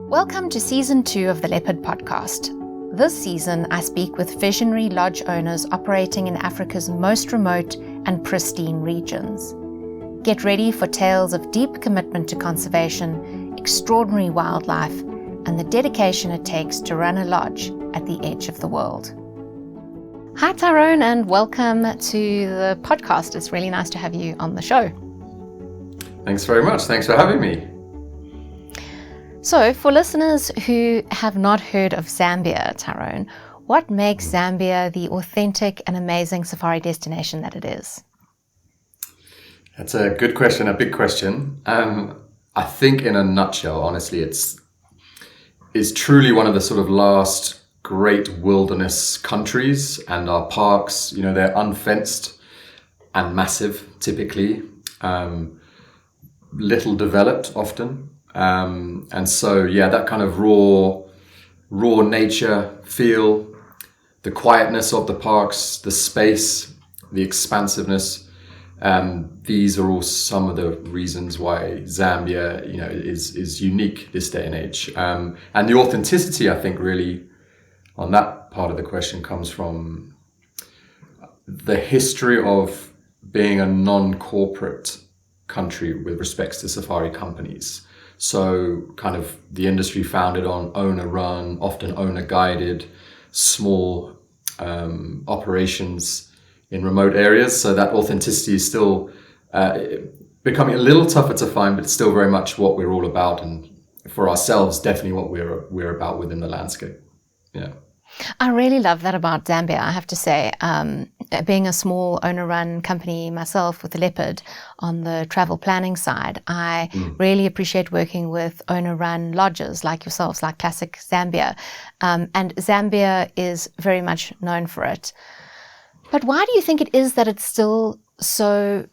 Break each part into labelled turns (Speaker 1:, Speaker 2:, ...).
Speaker 1: Welcome to Season 2 of the Leopard Podcast. This season, I speak with visionary lodge owners operating in Africa's most remote and pristine regions. Get ready for tales of deep commitment to conservation, extraordinary wildlife, and the dedication it takes to run a lodge at the edge of the world. Hi, Tyrone, and welcome to the podcast. It's really nice to have you on the show.
Speaker 2: Thanks very much. Thanks for having me.
Speaker 1: So, for listeners who have not heard of Zambia, Tyrone, what makes Zambia the authentic and amazing safari destination that it is?
Speaker 2: That's a good question, a big question. I think in a nutshell, honestly, it's truly one of the sort of last great wilderness countries, and our parks, they're unfenced and massive typically, little developed often. And so, that kind of raw nature feel, the quietness of the parks, the space, the expansiveness, these are all some of the reasons why Zambia, is unique this day and age. And the authenticity, I think, really on that part of the question comes from the history of being a non-corporate country with respects to safari companies. So kind of the industry founded on owner-run, often owner-guided, small operations in remote areas. So that authenticity is still becoming a little tougher to find, but it's still very much what we're all about, and for ourselves, definitely what we're about within the landscape. Yeah.
Speaker 1: I really love that about Zambia, I have to say. Being a small owner-run company myself with the Leopard on the travel planning side, I really appreciate working with owner-run lodges like yourselves, like Classic Zambia. And Zambia is very much known for it. But why do you think it is that it's still so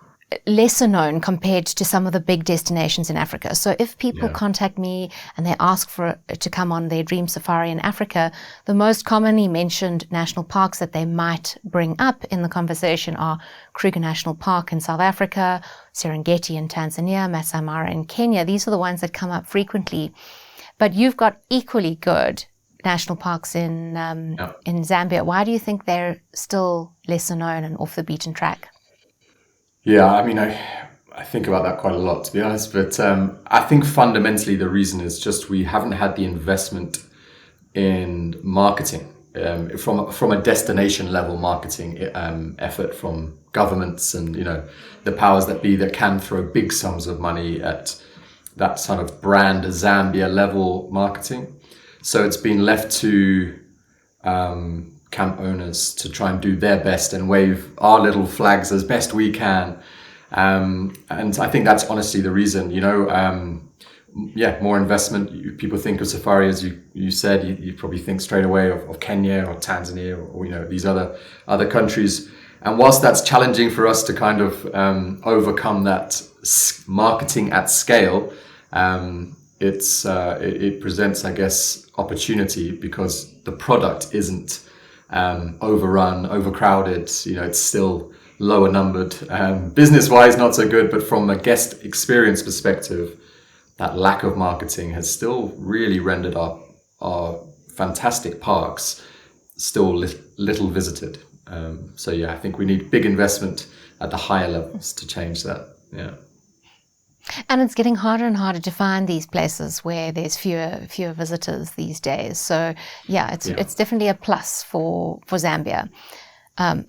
Speaker 1: lesser known compared to some of the big destinations in Africa? So if people contact me and they ask to come on their dream safari in Africa, the most commonly mentioned national parks that they might bring up in the conversation are Kruger National Park in South Africa, Serengeti in Tanzania, Masai Mara in Kenya. These are the ones that come up frequently. But you've got equally good national parks in Zambia. Why do you think they're still lesser known and off the beaten track?
Speaker 2: Yeah, I mean, I think about that quite a lot, to be honest. But I think fundamentally the reason is just we haven't had the investment in marketing from a destination level marketing effort from governments and the powers that be that can throw big sums of money at that sort of brand Zambia level marketing. So it's been left to camp owners to try and do their best and wave our little flags as best we can. And I think that's honestly the reason, more investment. People think of safari, as you said, you probably think straight away of Kenya or Tanzania or these other countries. And whilst that's challenging for us to kind of overcome that marketing at scale, it presents, I guess, opportunity because the product isn't overrun, overcrowded. It's still lower numbered. Business-wise, not so good, but from a guest experience perspective, that lack of marketing has still really rendered our fantastic parks still little visited. I think we need big investment at the higher levels to change that. Yeah.
Speaker 1: And it's getting harder and harder to find these places where there's fewer visitors these days. So it's definitely a plus for Zambia.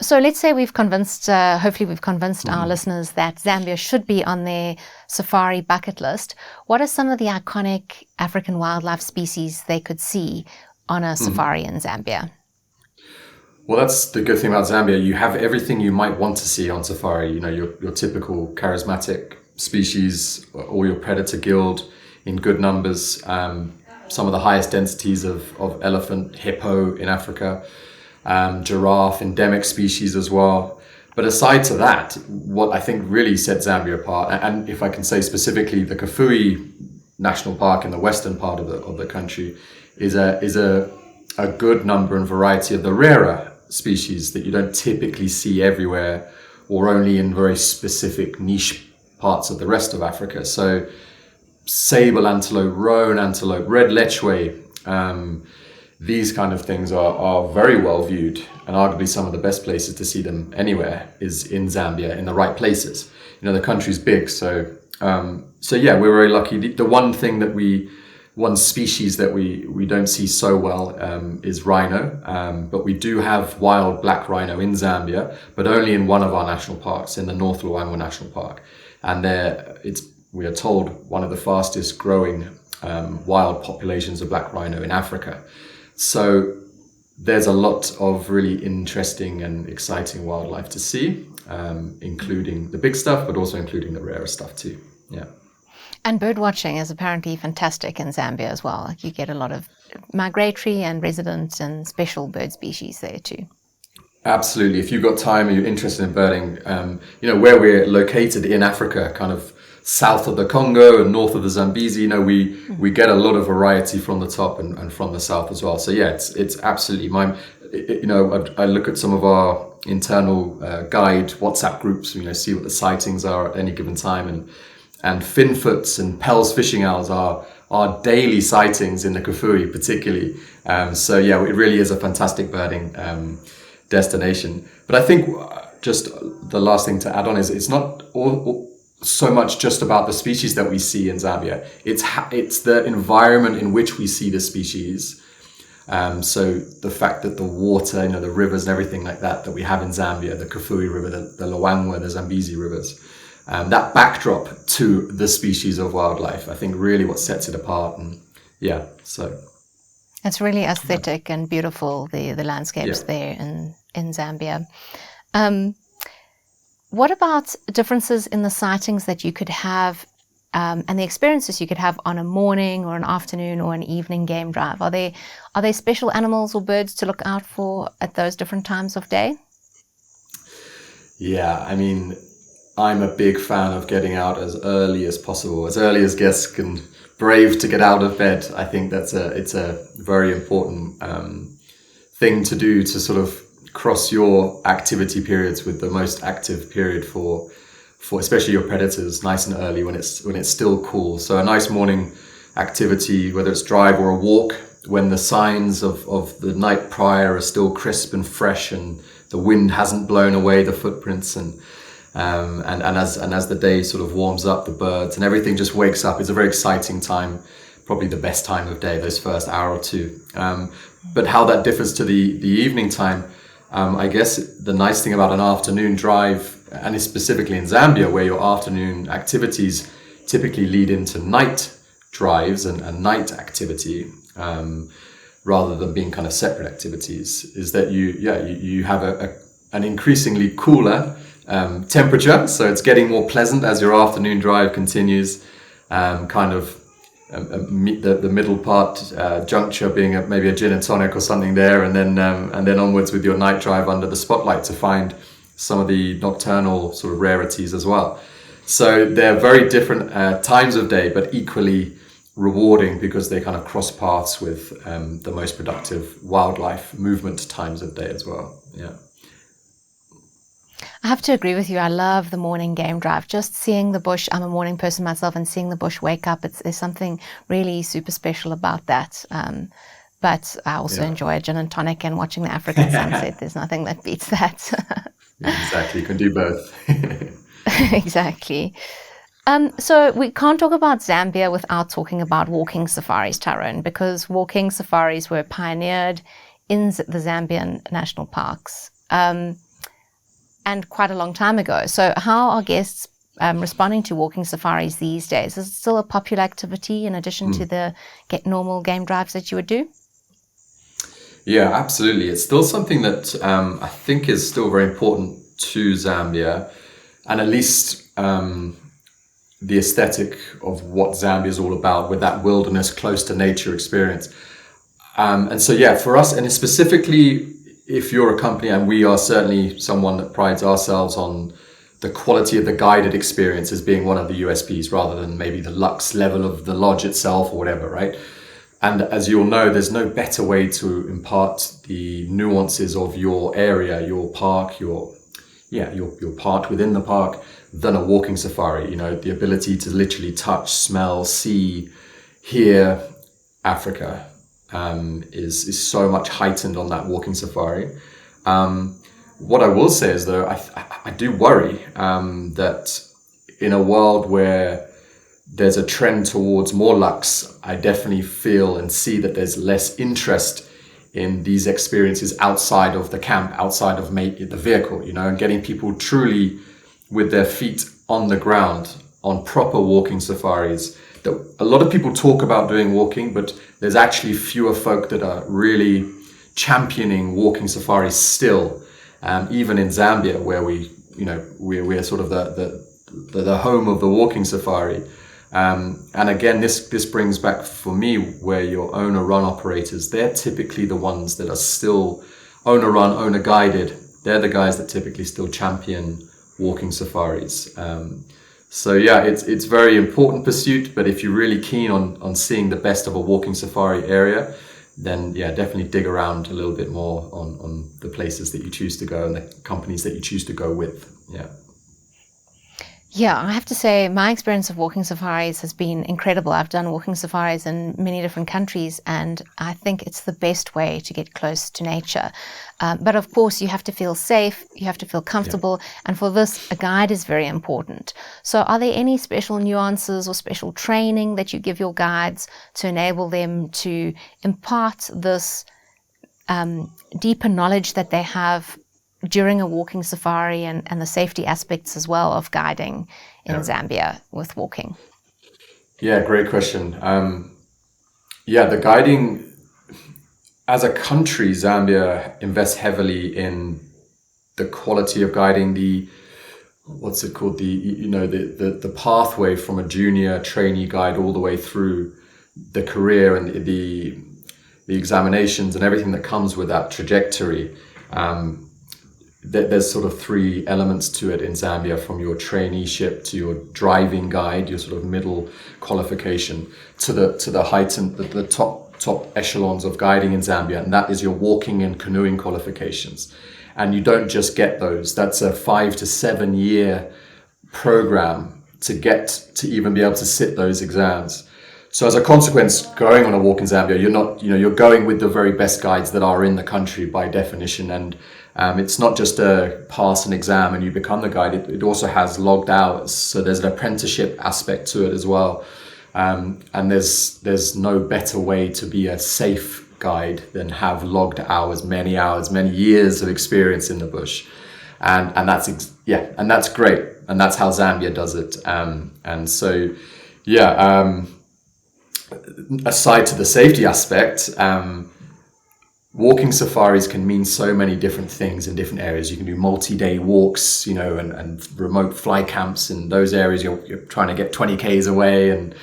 Speaker 1: So let's say hopefully we've convinced our listeners that Zambia should be on their safari bucket list. What are some of the iconic African wildlife species they could see on a safari in Zambia?
Speaker 2: Well, that's the good thing about Zambia. You have everything you might want to see on safari. Your typical charismatic species, or your predator guild in good numbers, some of the highest densities of elephant, hippo in Africa, giraffe, endemic species as well. But aside to that, what I think really sets Zambia apart, and if I can say specifically the Kafue National Park in the western part of the country, is a good number and variety of the rarer species that you don't typically see everywhere, or only in very specific niche parts of the rest of Africa. So Sable Antelope, Roan Antelope, Red Lechwe. These kind of things are very well viewed, and arguably some of the best places to see them anywhere is in Zambia, in the right places. The country's big, so yeah, we're very lucky. The one species that we don't see so well is rhino, but we do have wild black rhino in Zambia, but only in one of our national parks, in the North Luangwa National Park, and we are told one of the fastest growing wild populations of black rhino in Africa. So there's a lot of really interesting and exciting wildlife to see, including the big stuff, but also including the rarer stuff too. Yeah.
Speaker 1: And bird watching is apparently fantastic in Zambia as well. You get a lot of migratory and resident and special bird species there too.
Speaker 2: Absolutely. If you've got time and you're interested in birding, where we're located in Africa, kind of south of the Congo and north of the Zambezi, we get a lot of variety from the top and from the south as well. So yeah, it's absolutely I look at some of our internal guide WhatsApp groups, see what the sightings are at any given time, and finfoots and Pell's fishing owls are daily sightings in the Kafue particularly. So yeah, it really is a fantastic birding destination. But I think just the last thing to add on is it's not all so much just about the species that we see in Zambia. It's the environment in which we see the species. So the fact that the water, the rivers and everything like that we have in Zambia, the Kafue River, the Luangwa, the Zambezi rivers, that backdrop to the species of wildlife, I think really what sets it apart. And yeah, so
Speaker 1: it's really aesthetic and beautiful, the landscapes there in Zambia. What about differences in the sightings that you could have and the experiences you could have on a morning or an afternoon or an evening game drive? Are there special animals or birds to look out for at those different times of day?
Speaker 2: Yeah, I mean, I'm a big fan of getting out as early as possible, as early as guests can brave to get out of bed. I think it's a very important thing to do, to sort of cross your activity periods with the most active period for especially your predators nice and early when it's still cool. So a nice morning activity, whether it's drive or a walk, when the signs of the night prior are still crisp and fresh and the wind hasn't blown away the footprints, and as the day sort of warms up, the birds and everything just wakes up. It's a very exciting time, probably the best time of day, those first hour or two. But how that differs to the evening time, I guess the nice thing about an afternoon drive, and it's specifically in Zambia, where your afternoon activities typically lead into night drives and night activity, rather than being kind of separate activities, is that you have an increasingly cooler temperature, so it's getting more pleasant as your afternoon drive continues, the middle part juncture being maybe a gin and tonic or something there, and then onwards with your night drive under the spotlight to find some of the nocturnal sort of rarities as well. So they're very different times of day, but equally rewarding because they kind of cross paths with the most productive wildlife movement times of day as well. Yeah.
Speaker 1: I have to agree with you. I love the morning game drive. Just seeing the bush, I'm a morning person myself, and seeing the bush wake up, there's something really super special about that. But I also enjoy a gin and tonic and watching the African sunset. There's nothing that beats that.
Speaker 2: Exactly. You can do both.
Speaker 1: Exactly. So we can't talk about Zambia without talking about walking safaris, Tyrone, because walking safaris were pioneered in the Zambian national parks. And quite a long time ago. So how are guests responding to walking safaris these days? Is it still a popular activity in addition to the normal game drives that you would do?
Speaker 2: Yeah, absolutely. It's still something that I think is still very important to Zambia, and at least the aesthetic of what Zambia is all about, with that wilderness, close to nature experience. And so, yeah, for us, and specifically, if you're a company, and we are certainly someone that prides ourselves on the quality of the guided experience as being one of the USPs, rather than maybe the luxe level of the lodge itself or whatever, right? And as you'll know, there's no better way to impart the nuances of your area, your park, your you're parked within the park than a walking safari. The ability to literally touch, smell, see, hear Africa is so much heightened on that walking safari. What I will say is, though, I do worry that in a world where there's a trend towards more lux, I definitely feel and see that there's less interest in these experiences outside of the camp, outside of the vehicle, and getting people truly with their feet on the ground on proper walking safaris. That a lot of people talk about doing walking, but there's actually fewer folk that are really championing walking safaris still. Even in Zambia, where we're sort of the home of the walking safari. And again, this brings back for me where your owner-run operators, they're typically the ones that are still owner-run, owner-guided. They're the guys that typically still champion walking safaris. So yeah, it's very important pursuit, but if you're really keen on seeing the best of a walking safari area, then yeah, definitely dig around a little bit more on the places that you choose to go and the companies that you choose to go with.
Speaker 1: Yeah, I have to say my experience of walking safaris has been incredible. I've done walking safaris in many different countries, and I think it's the best way to get close to nature. But of course, you have to feel safe, you have to feel comfortable, and for this, a guide is very important. So are there any special nuances or special training that you give your guides to enable them to impart this deeper knowledge that they have during a walking safari and the safety aspects as well of guiding in Zambia with walking?
Speaker 2: Yeah, great question. The guiding, as a country, Zambia invests heavily in the quality of guiding, the pathway from a junior trainee guide all the way through the career and the examinations and everything that comes with that trajectory. There's sort of three elements to it in Zambia, from your traineeship to your driving guide, your sort of middle qualification, to the heightened, the top echelons of guiding in Zambia, and that is your walking and canoeing qualifications. And you don't just get those. That's a 5 to 7 year program to get to even be able to sit those exams. So as a consequence, going on a walk in Zambia, you're going with the very best guides that are in the country by definition. And it's not just a pass an exam and you become the guide. It also has logged hours. So there's an apprenticeship aspect to it as well. And there's no better way to be a safe guide than have logged hours, many years of experience in the bush. And that's great. And that's how Zambia does it. Aside to the safety aspect, walking safaris can mean so many different things in different areas. You can do multi-day walks, and remote fly camps in those areas. You're trying to get 20 Ks away and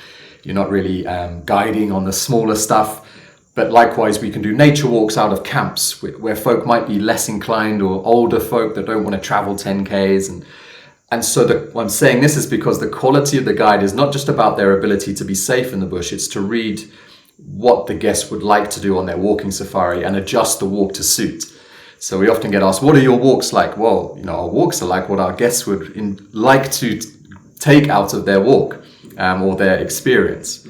Speaker 2: you're not really guiding on the smaller stuff. But likewise, we can do nature walks out of camps where folk might be less inclined, or older folk that don't want to travel 10 Ks. And so I'm saying this is because the quality of the guide is not just about their ability to be safe in the bush. It's to read what the guest would like to do on their walking safari and adjust the walk to suit. So we often get asked, what are your walks like? Well, our walks are like what our guests would like to take out of their walk or their experience.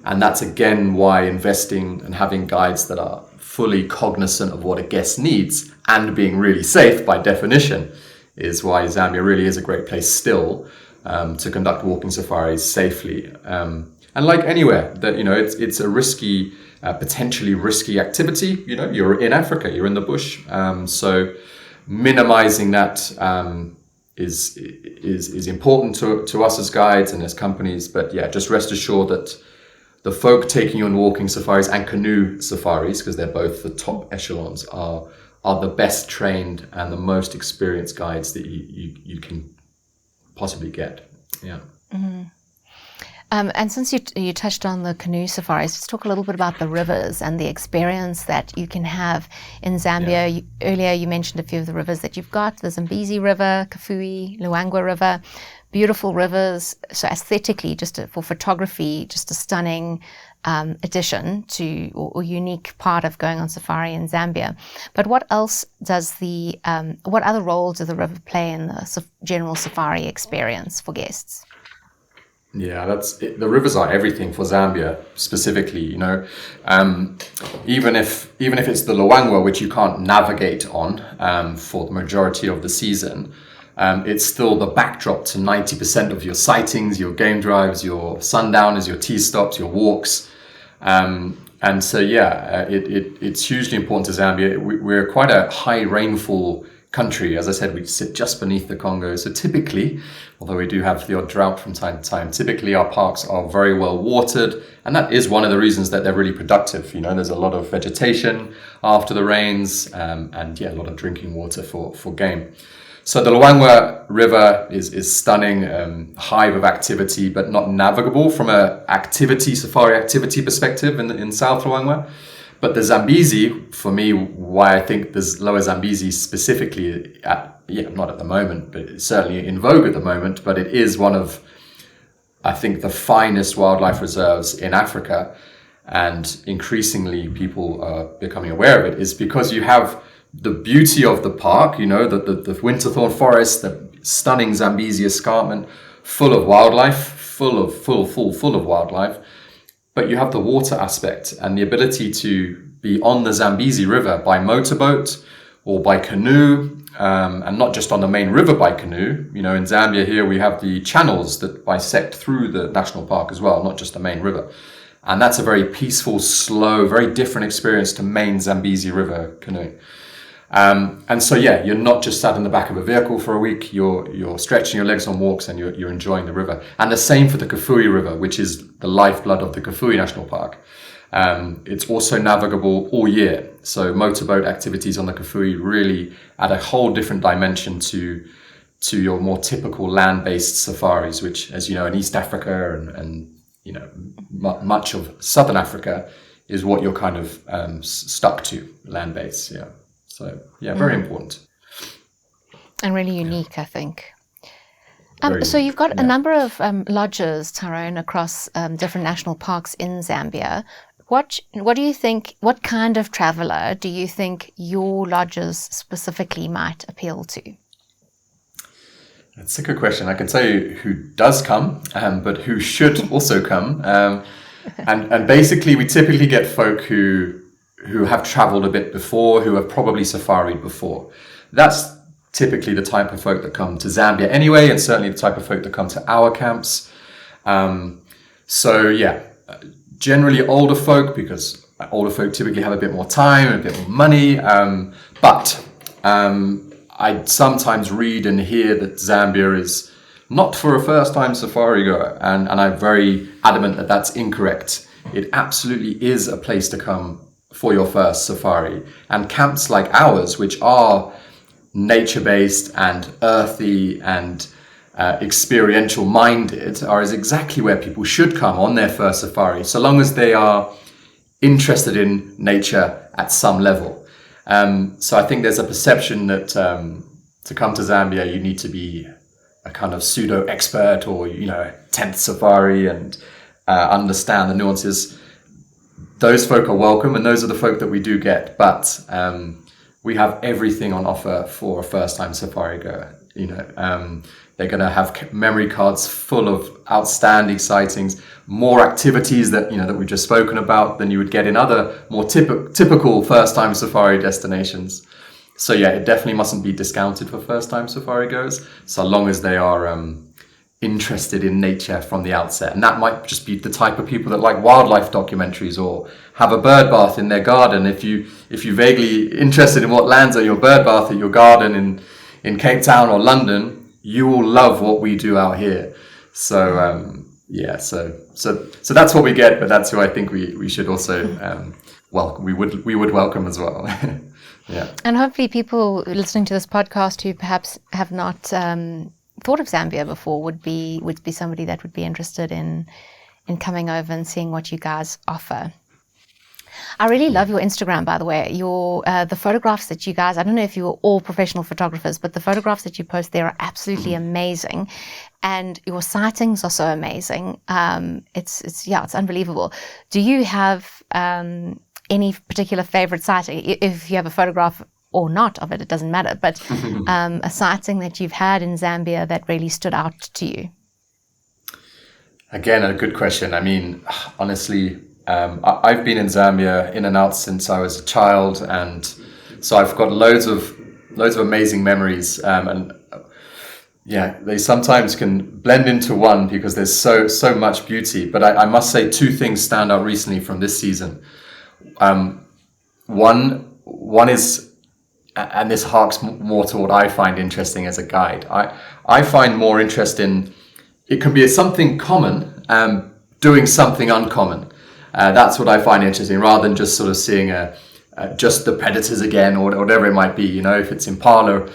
Speaker 2: And that's again why investing and having guides that are fully cognizant of what a guest needs and being really safe by definition is why Zambia really is a great place still to conduct walking safaris safely. And like anywhere, that it's a risky, potentially risky activity. You're in Africa, you're in the bush, so minimizing that is important to us as guides and as companies. But yeah, just rest assured that the folk taking you on walking safaris and canoe safaris, because they're both the top echelons, are the best trained and the most experienced guides that you can possibly get. Yeah. Mm-hmm.
Speaker 1: And since you touched on the canoe safaris, let's talk a little bit about the rivers and the experience that you can have in Zambia. Earlier you mentioned a few of the rivers that you've got, the Zambezi River, Kafue, Luangwa River. beautiful rivers. So aesthetically, for photography, just a stunning addition to or unique part of going on safari in Zambia. But what else does what other role does the river play in the general safari experience for guests?
Speaker 2: Yeah, the rivers are everything for Zambia specifically. Even if it's the Luangwa, which you can't navigate on for the majority of the season, it's still the backdrop to 90% of your sightings, your game drives, your sundowners, your tea stops, your walks. And so, it's hugely important to Zambia. We're quite a high rainfall country. As I said, we sit just beneath the Congo. So typically, although we do have the odd drought from time to time, typically our parks are very well watered. And that is one of the reasons that they're really productive. There's a lot of vegetation after the rains, and a lot of drinking water for game. So the Luangwa River is stunning, hive of activity, but not navigable from a safari activity perspective in South Luangwa. But the Zambezi, for me, why I think there's Lower Zambezi specifically, not at the moment, but it's certainly in vogue at the moment, but it is one of, I think, the finest wildlife reserves in Africa, and increasingly people are becoming aware of it, is because you have the beauty of the park, the winterthorn forest, the stunning Zambezi escarpment, full of wildlife, full of wildlife. But you have the water aspect and the ability to be on the Zambezi River by motorboat or by canoe, and not just on the main river by canoe. In Zambia here we have the channels that bisect through the national park as well, not just the main river. And that's a very peaceful, slow, very different experience to main Zambezi River canoeing. And so, you're not just sat in the back of a vehicle for a week, you're stretching your legs on walks and you're enjoying the river. And the same for the Kafue River, which is the lifeblood of the Kafue National Park. It's also navigable all year. So motorboat activities on the Kafue really add a whole different dimension to your more typical land-based safaris, which, as you know, in East Africa and much of Southern Africa is what you're kind of stuck to, land-based, So, very important.
Speaker 1: And really unique, I think. So you've got a number of lodges, Tyrone, across different national parks in Zambia. What do you think, what kind of traveller do you think your lodges specifically might appeal to?
Speaker 2: That's a good question. I can tell you who does come, but who should also come. And basically, we typically get folk who have travelled a bit before, who have probably safaried before. That's typically the type of folk that come to Zambia anyway, and certainly the type of folk that come to our camps. Generally older folk, because older folk typically have a bit more time, a bit more money. But I sometimes read and hear that Zambia is not for a first-time safari goer, and I'm very adamant that that's incorrect. It absolutely is a place to come for your first safari, and camps like ours, which are nature-based and earthy and experiential minded, is exactly where people should come on their first safari, so long as they are interested in nature at some level. So I think there's a perception that to come to Zambia you need to be a kind of pseudo expert or 10th safari and understand the nuances. Those folk are welcome, and those are the folk that we do get. But we have everything on offer for a first-time safari goer. They're going to have memory cards full of outstanding sightings, more activities that we've just spoken about than you would get in other more typical first-time safari destinations. So it definitely mustn't be discounted for first-time safari goers, so long as they are interested in nature from the outset. And that might just be the type of people that like wildlife documentaries or have a bird bath in their garden. If you're vaguely interested in what lands at your bird bath at your garden in Cape Town or London, you will love what we do out here. So so that's what we get, but that's who I think we should also we would welcome as well. Yeah.
Speaker 1: And hopefully people listening to this podcast who perhaps have not thought of Zambia before would be somebody that would be interested in coming over and seeing what you guys offer. I really love your Instagram, by the way. Your the photographs that you guys, I don't know if you're all professional photographers, but the photographs that you post there are absolutely amazing. And your sightings are so amazing. It's unbelievable. Do you have any particular favorite sighting? If you have a photograph or not of it, it doesn't matter. But a sighting that you've had in Zambia that really stood out to you?
Speaker 2: Again, a good question. I mean, honestly, I've been in Zambia in and out since I was a child, and so I've got loads of amazing memories. And they sometimes can blend into one because there's so much beauty. But I must say two things stand out recently from this season. One is, and this harks more to what I find interesting as a guide. I find more interest in, it can be something common, doing something uncommon. That's what I find interesting, rather than just sort of seeing just the predators again, or whatever it might be. You know, if it's impala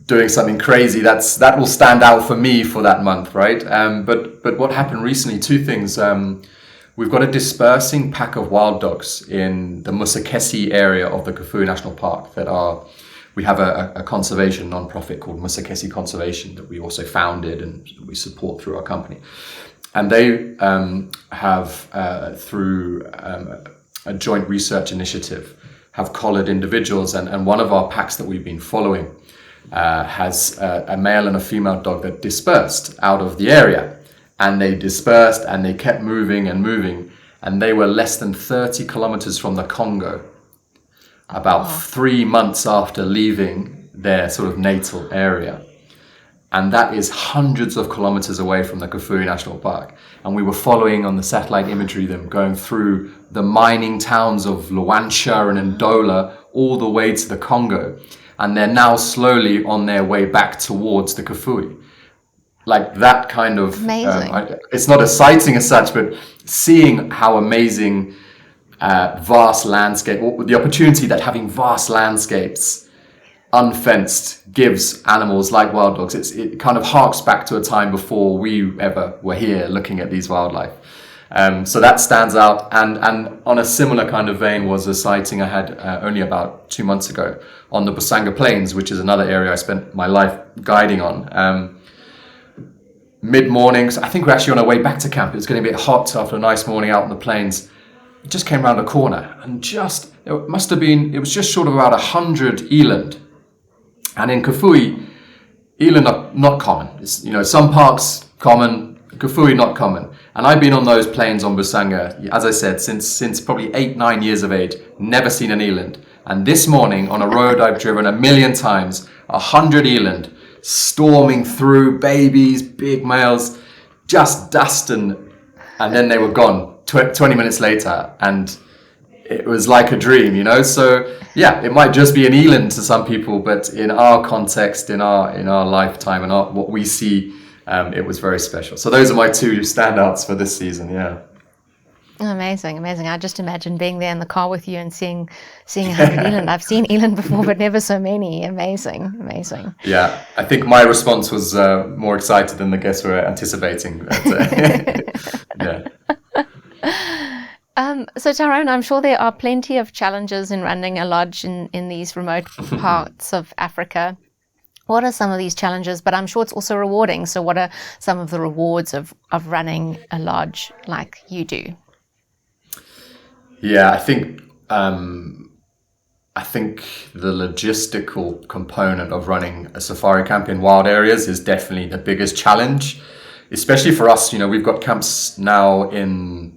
Speaker 2: doing something crazy, that will stand out for me for that month, right? But what happened recently? Two things. We've got a dispersing pack of wild dogs in the Musekesi area of the Kafue National Park we have a conservation non-profit called Musekesi Conservation that we also founded and we support through our company. And they have, through a joint research initiative, have collared individuals. And one of our packs that we've been following has a male and a female dog that dispersed out of the area. And they dispersed and they kept moving and moving. And they were less than 30 kilometers from the Congo, about 3 months after leaving their sort of natal area. And that is hundreds of kilometers away from the Kafue National Park. And we were following on the satellite imagery them going through the mining towns of Luangwa and Ndola all the way to the Congo. And they're now slowly on their way back towards the Kafue. Like that kind of...
Speaker 1: Amazing.
Speaker 2: It's not a sighting as such, but seeing how amazing vast landscape, or the opportunity that having vast landscapes unfenced gives animals like wild dogs. It kind of harks back to a time before we ever were here looking at these wildlife. So that stands out. And on a similar kind of vein was a sighting I had only about 2 months ago on the Busanga Plains, which is another area I spent my life guiding on. Mid-morning, so I think we're actually on our way back to camp. It was going to be a bit hot after a nice morning out on the plains. It just came around a corner and it was just short of about 100 eland. And in Kafue, eland are not common. It's, some parks common, Kafue not common. And I've been on those plains on Busanga, as I said, since probably 8-9 years of age, never seen an eland. And this morning on a road I've driven 1,000,000 times, 100 eland storming through, babies, big males, just dust, and then they were gone 20 minutes later, and it was like a dream, So yeah, it might just be an eland to some people, but in our context, in our lifetime, and what we see, it was very special. So those are my two standouts for this season. Yeah.
Speaker 1: Amazing. I just imagine being there in the car with you and seeing 100 eland. I've seen eland before, but never so many. Amazing.
Speaker 2: Yeah, I think my response was more excited than the guests were anticipating. Yeah.
Speaker 1: So Tyrone, I'm sure there are plenty of challenges in running a lodge in these remote parts of Africa. What are some of these challenges? But I'm sure it's also rewarding. So what are some of the rewards of running a lodge like you do?
Speaker 2: Yeah, I think the logistical component of running a safari camp in wild areas is definitely the biggest challenge, especially for us. We've got camps now in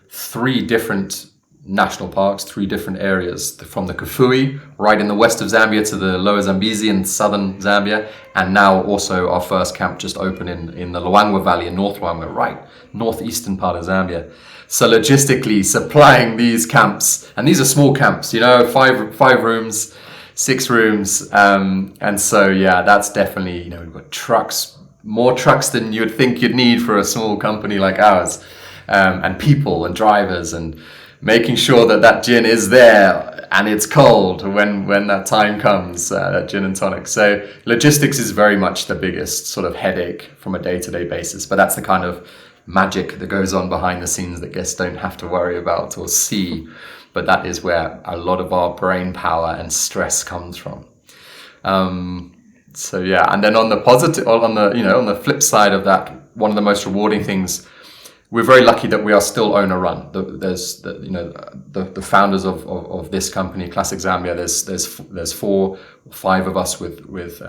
Speaker 2: 3 different national parks, 3 different areas, from the Kafue, right in the west of Zambia, to the Lower Zambezi in southern Zambia, and now also our first camp just opened in the Luangwa Valley in North Luangwa, right northeastern part of Zambia. So logistically supplying these camps, and these are small camps, 5 rooms, 6 rooms, and so yeah, that's definitely, we've got trucks, more trucks than you'd think you'd need for a small company like ours, and people and drivers, and making sure that gin is there and it's cold when that time comes, that gin and tonic. So logistics is very much the biggest sort of headache from a day-to-day basis, but that's the kind of magic that goes on behind the scenes that guests don't have to worry about or see. But that is where a lot of our brain power and stress comes from. So yeah, and then on the positive, on the flip side of that, one of the most rewarding things, we're very lucky that we are still owner run. The founders of this company, Classic Zambia. There's 4 or 5 of us with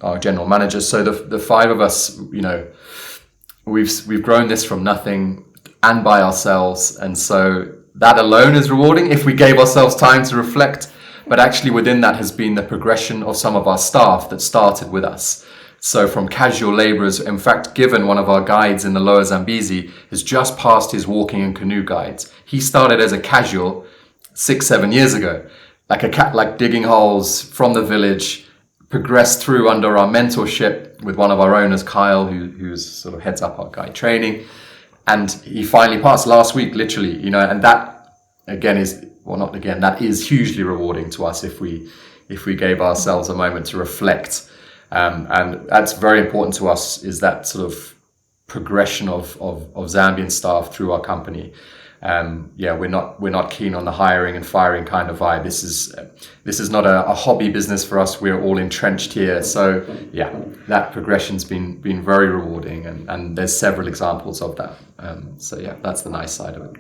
Speaker 2: our general managers. So the 5 of us, we've grown this from nothing and by ourselves, and so that alone is rewarding if we gave ourselves time to reflect. But actually within that has been the progression of some of our staff that started with us. So from casual laborers, in fact, given one of our guides in the Lower Zambezi has just passed his walking and canoe guides. He started as a casual 6-7 years ago, like digging holes from the village, progressed through under our mentorship with one of our owners, Kyle, who's sort of heads up our guide training. And he finally passed last week, literally, and that that is hugely rewarding to us if we gave ourselves a moment to reflect. And that's very important to us, is that sort of progression of Zambian staff through our company. We're not keen on the hiring and firing kind of vibe. This is not a hobby business for us. We're all entrenched here. So yeah, that progression's been very rewarding, and there's several examples of that. So yeah, that's the nice side of it.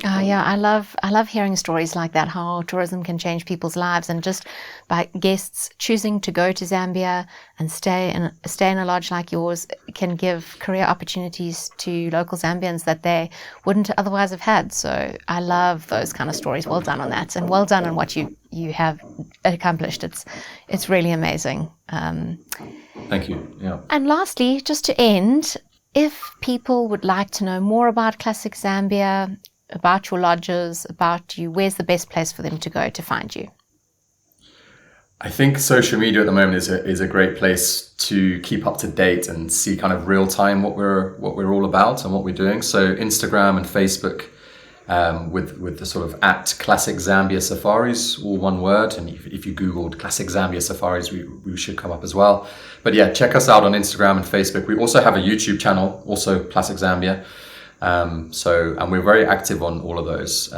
Speaker 1: I love hearing stories like that, how tourism can change people's lives, and just by guests choosing to go to Zambia and stay in a lodge like yours can give career opportunities to local Zambians that they wouldn't otherwise have had. So I love those kind of stories. Well done on that, and well done on what you have accomplished. It's really amazing.
Speaker 2: Thank you. Yeah.
Speaker 1: And lastly, just to end, if people would like to know more about Classic Zambia, about your lodges, about you, where's the best place for them to go to find you?
Speaker 2: I think social media at the moment is a great place to keep up to date and see kind of real time what we're all about and what we're doing. So Instagram and Facebook, with the sort of at Classic Zambia Safaris, all one word. And if you Googled Classic Zambia Safaris, we should come up as well. But yeah, check us out on Instagram and Facebook. We also have a YouTube channel, also Classic Zambia. And we're very active on all of those.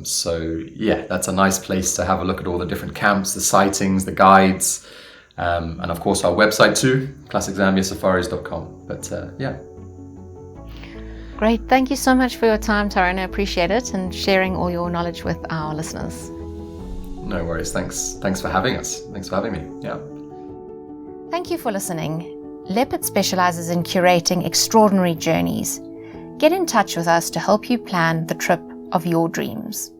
Speaker 2: So yeah, that's a nice place to have a look at all the different camps, the sightings, the guides, and of course our website too, classiczambiasafaris.com. But yeah.
Speaker 1: Great. Thank you so much for your time, Tyrone. I appreciate it, and sharing all your knowledge with our listeners.
Speaker 2: No worries. Thanks for having us. Thanks for having me. Yeah.
Speaker 1: Thank you for listening. Leopard specializes in curating extraordinary journeys. Get in touch with us to help you plan the trip of your dreams.